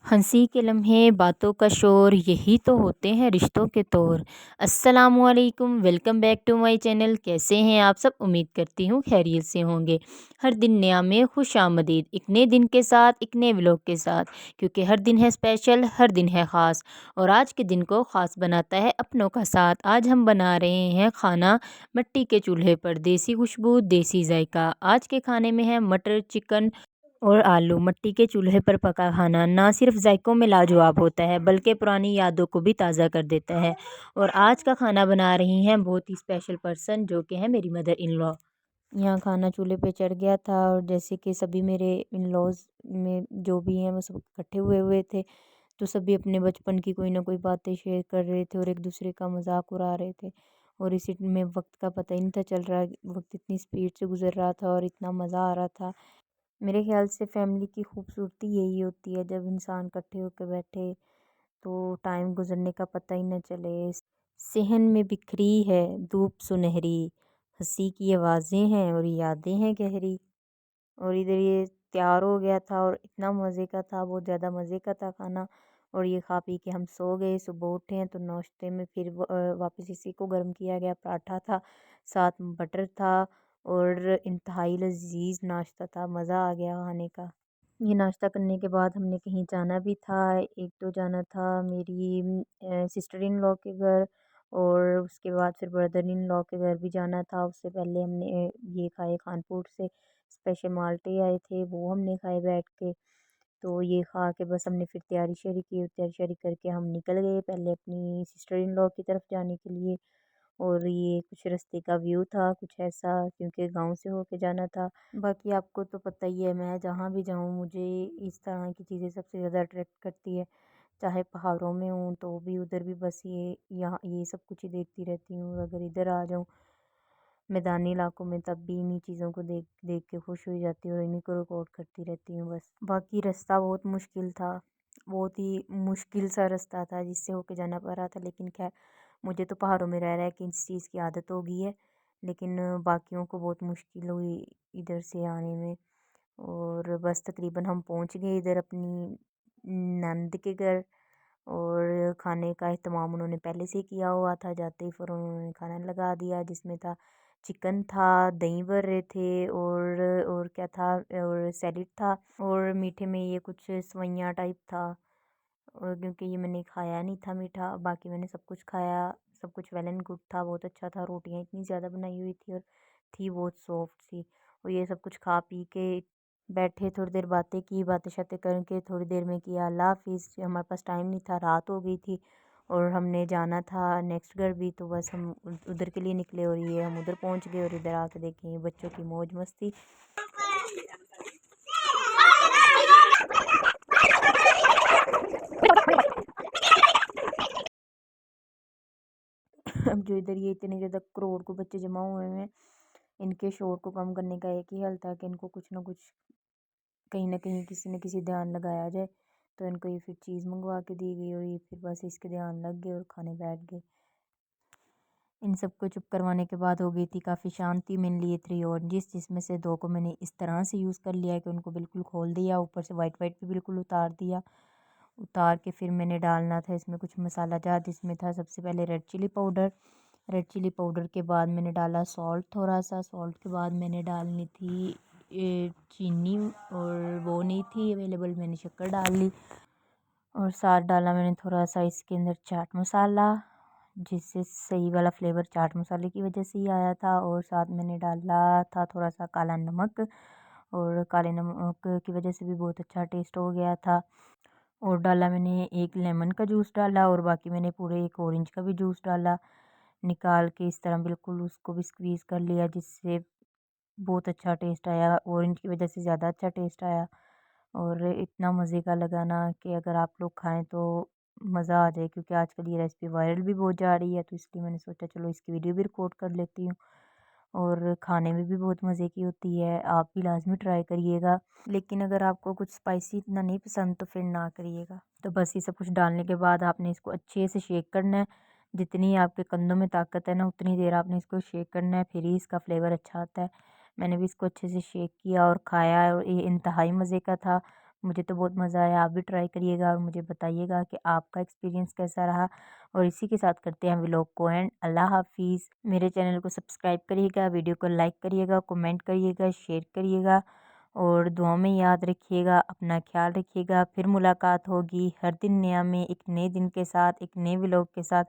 हंसी के लम्हे बातों का शोर यही तो होते हैं रिश्तों के तोर। अस्सलामुअलैकुम, welcome back to my channel. कैसे हैं आप सब? उम्मीद करती हूँ खैरियत से होंगे। हर दिन नया में खुश आमदीद, एक नए दिन के साथ, एक नए व्लॉग के साथ, क्योंकि हर दिन है स्पेशल, हर दिन है ख़ास। और आज के दिन को ख़ास बनाता है अपनों का साथ। आज हम बना रहे हैं खाना मिट्टी के चूल्हे पर, देसी खुशबू, देसी जायका। आज के खाने में है मटर, चिकन और आलू। मिट्टी के चूल्हे पर पका खाना ना सिर्फ जायकों में लाजवाब होता है, बल्कि पुरानी यादों को भी ताज़ा कर देता है। और आज का खाना बना रही हैं बहुत ही स्पेशल पर्सन, जो कि है मेरी मदर इन लॉ। यहाँ खाना चूल्हे पे चढ़ गया था और जैसे कि सभी मेरे इन लॉज में जो भी हैं वो सब इकट्ठे हुए हुए थे, तो सभी अपने बचपन की कोई ना कोई बातें शेयर कर रहे थे और एक दूसरे का मजाक उड़ा रहे थे। और इसी में वक्त का पता ही नहीं था चल रहा, वक्त इतनी स्पीड से गुजर रहा था और इतना मज़ा आ रहा था। मेरे ख्याल से फैमिली की खूबसूरती यही होती है, जब इंसान इकट्ठे होकर बैठे तो टाइम गुजरने का पता ही न चले। सहन में बिखरी है धूप सुनहरी, हंसी की आवाज़ें हैं और यादें हैं गहरी। और इधर ये तैयार हो गया था और इतना मज़े का था, बहुत ज़्यादा मज़े का था खाना। और ये खा पी के हम सो गए। सुबह उठे हैं तो नाश्ते में फिर वापस इसी को गर्म किया गया। पराठा था, साथ में बटर था और इंतहाई लजीज नाश्ता था। मज़ा आ गया खाने का। ये नाश्ता करने के बाद हमने कहीं जाना भी था। एक तो जाना था मेरी सिस्टर इन लॉ के घर, और उसके बाद फिर ब्रदर इन लॉ के घर भी जाना था। उससे पहले हमने ये खाए, खानपुर से स्पेशल माल्टे आए थे, वो हमने खाए बैठ के। तो ये खा के बस हमने फिर तैयारी शेरी की, तैयारी शेरी करके हम निकल गए पहले अपनी सिस्टर इन लॉ की तरफ जाने के लिए। और ये कुछ रास्ते का व्यू था कुछ ऐसा, क्योंकि गांव से होके जाना था। बाकी आपको तो पता ही है, मैं जहाँ भी जाऊँ मुझे इस तरह की चीज़ें सबसे ज़्यादा अट्रैक्ट करती है। चाहे पहाड़ों में हूँ तो भी उधर भी बस ये यहाँ ये सब कुछ ही देखती रहती हूँ। अगर इधर आ जाऊँ मैदानी इलाकों में, तब भी इन्हीं चीज़ों को देख देख के खुश हो जाती हूँ और इन्हीं को रिकॉर्ड करती रहती हूँ बस। बाकी रास्ता बहुत मुश्किल था, बहुत ही मुश्किल सा रास्ता था जिससे होके जाना पड़ रहा था। लेकिन खैर, मुझे तो पहाड़ों में रह कि इस चीज़ की आदत हो गई है, लेकिन बाकियों को बहुत मुश्किल हुई इधर से आने में। और बस तकरीबन हम पहुंच गए इधर अपनी नंद के घर। और खाने का एहतमाम उन्होंने पहले से किया हुआ था, जाते ही फ़ौरन उन्होंने खाना लगा दिया, जिसमें था चिकन था, दही बर्रे थे और क्या था, और सैलेड था। और मीठे में ये कुछ सवैयाँ टाइप था। और क्योंकि ये मैंने खाया नहीं था मीठा, बाकी मैंने सब कुछ खाया। सब कुछ वेल एंड गुड था, बहुत अच्छा था। रोटियाँ इतनी ज़्यादा बनाई हुई थी और थी बहुत सॉफ्ट सी। और ये सब कुछ खा पी के बैठे, थोड़ी देर बातें की, बातें शातें करके थोड़ी देर में किया अल्लाह हाफिज़। हमारे पास टाइम नहीं था, रात हो गई थी और हमने जाना था नेक्स्ट घर भी, तो बस हम उधर के लिए निकले। और ये हम उधर पहुंच गए और इधर आके देखें बच्चों की मौज मस्ती। अब जो इधर ये इतने ज़्यादा करोड़ को बच्चे जमा हुए हैं, इनके शोर को कम करने का एक ही हल था कि इनको कुछ ना कुछ, कहीं ना कहीं किसी न किसी ध्यान लगाया जाए। तो इनको ये फिर चीज़ मंगवा के दी गई और ये फिर बस इसके ध्यान लग गए और खाने बैठ गए। इन सबको चुप करवाने के बाद हो गई थी काफ़ी शांति। मैंने लिए 3 ऑरेंजेस, जिसमें से 2 को मैंने इस तरह से यूज़ कर लिया कि उनको बिल्कुल खोल दिया, ऊपर से वाइट वाइट भी बिल्कुल उतार दिया। उतार के फिर मैंने डालना था इसमें कुछ मसाला जात, जिसमें था सबसे पहले red chili powder. Red chili powder के बाद मैंने डाला सॉल्ट, थोड़ा सा सॉल्ट के बाद मैंने डालनी थी चीनी, और वो नहीं थी अवेलेबल, मैंने शक्कर डाल ली। और साथ डाला मैंने थोड़ा सा इसके अंदर चाट मसाला, जिससे सही वाला फ्लेवर चाट मसाले की वजह से ही आया था। और साथ मैंने डाला था थोड़ा सा काला नमक, और काले नमक की वजह से भी बहुत अच्छा टेस्ट हो गया था। और डाला मैंने एक लेमन का जूस डाला, और बाकी मैंने पूरे एक ऑरेंज का भी जूस डाला निकाल के। इस तरह बिल्कुल उसको भी स्क्वीज़ कर लिया, जिससे बहुत अच्छा टेस्ट आया, ऑरेंज की वजह से ज़्यादा अच्छा टेस्ट आया। और इतना मज़े का लगा ना कि अगर आप लोग खाएं तो मज़ा आ जाए, क्योंकि आजकल ये रेसिपी वायरल भी बहुत जा रही है, तो इसलिए मैंने सोचा चलो इसकी वीडियो भी रिकॉर्ड कर लेती हूँ। और खाने में भी बहुत मज़े की होती है, आप भी लाजमी ट्राई करिएगा। लेकिन अगर आपको कुछ स्पाइसी इतना नहीं पसंद तो फिर ना करिएगा। तो बस ये सब कुछ डालने के बाद आपने इसको अच्छे से शेक करना है। जितनी आपके कंधों में ताकत है ना, उतनी देर आपने इसको शेक करना है, फिर ही इसका फ्लेवर अच्छा आता है। मैंने भी इसको अच्छे से शेक किया और खाया, और ये इंतहाई मज़े का था। मुझे तो बहुत मज़ा आया। आप भी ट्राई करिएगा और मुझे बताइएगा कि आपका एक्सपीरियंस कैसा रहा। और इसी के साथ करते हैं व्लॉग को एंड। अल्लाह हाफ़िज़। मेरे चैनल को सब्सक्राइब करिएगा, वीडियो को लाइक करिएगा, कमेंट करिएगा, शेयर करिएगा और दुआ में याद रखिएगा। अपना ख्याल रखिएगा। फिर मुलाकात होगी हर दिन नया में एक नए दिन के साथ, एक नए व्लॉग के साथ।